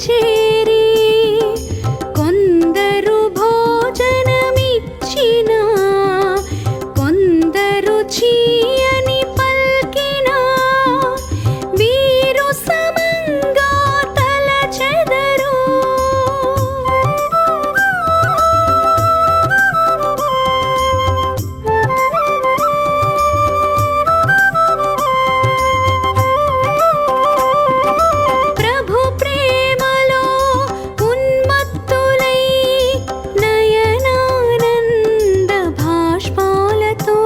చేరి కొందరు భోజనమిచ్చిన కొందరు చీయని పల్కిన వీరు సమంగా తలచెదరు. ప్రభు ప్రేమలో ఉన్మత్తులై నయనానంద భాష్పాలతో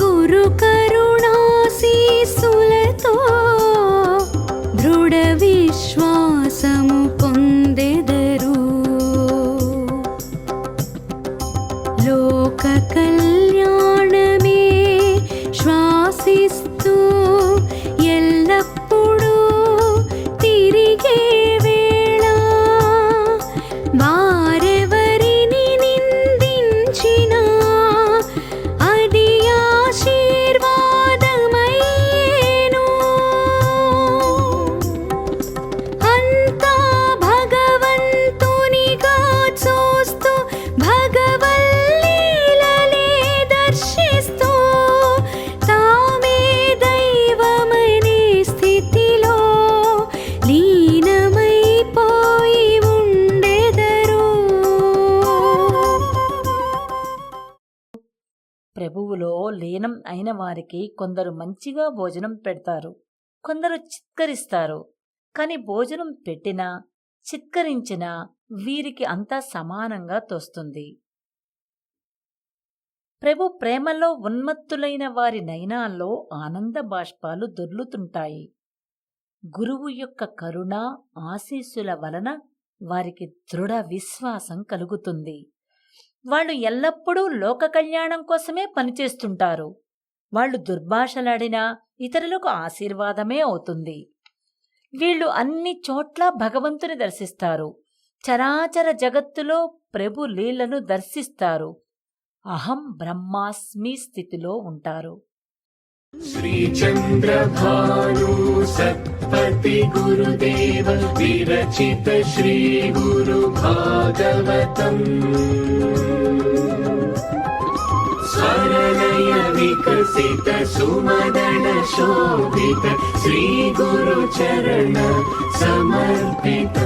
గురు కరుణాశీస్సులతో దృఢ విశ్వాసము పొందెదరు. లోక కళ్యాణమే శ్వాసిస్తూ ఎల్లప్పుడూ తిరిగే వేళ వారెవరిని నిందించినా అది ఆశీర్వాదమయ్యేను. అంతా భగవంతునిగా చూస్తూ భగవల్లీలలే దర్శిస్తూ తామే దైవమనే స్థితిలో లీనమైపోయి ఉండెదరు. ప్రభువులో లీనం అయిన వారికి కొందరు మంచిగా భోజనం పెడతారు, కొందరు చిత్కరిస్తారు. కాని భోజనం పెట్టినా చిత్కరించినా వీరికి అంతా సమానంగా తోస్తుంది. ప్రభు ప్రేమలో ఉన్మత్తులైన వారి నయనాల్లో ఆనంద బాష్పాలు దొర్లుతుంటాయి. గురువు యొక్క కరుణ ఆశీస్సుల వలన వారికి దృఢ విశ్వాసం కలుగుతుంది. వాళ్ళు ఎల్లప్పుడూ లోక కళ్యాణం కోసమే పనిచేస్తుంటారు. వాళ్ళు దుర్భాషలాడినా ఇతరులకు ఆశీర్వాదమే అవుతుంది. వీళ్ళు అన్ని చోట్ల భగవంతుని దర్శిస్తారు. చరాచర జగత్తులో ప్రభు లీలను దర్శిస్తారు. అహం బ్రహ్మాస్మి స్థితిలో ఉంటారు. श्रीचन्द्रभानु सत्पति गुरुदेव विरचित श्री गुरु भागवतम् स्वरलय विकसित सुमदन शोभित श्री गुरु चरण समर्पित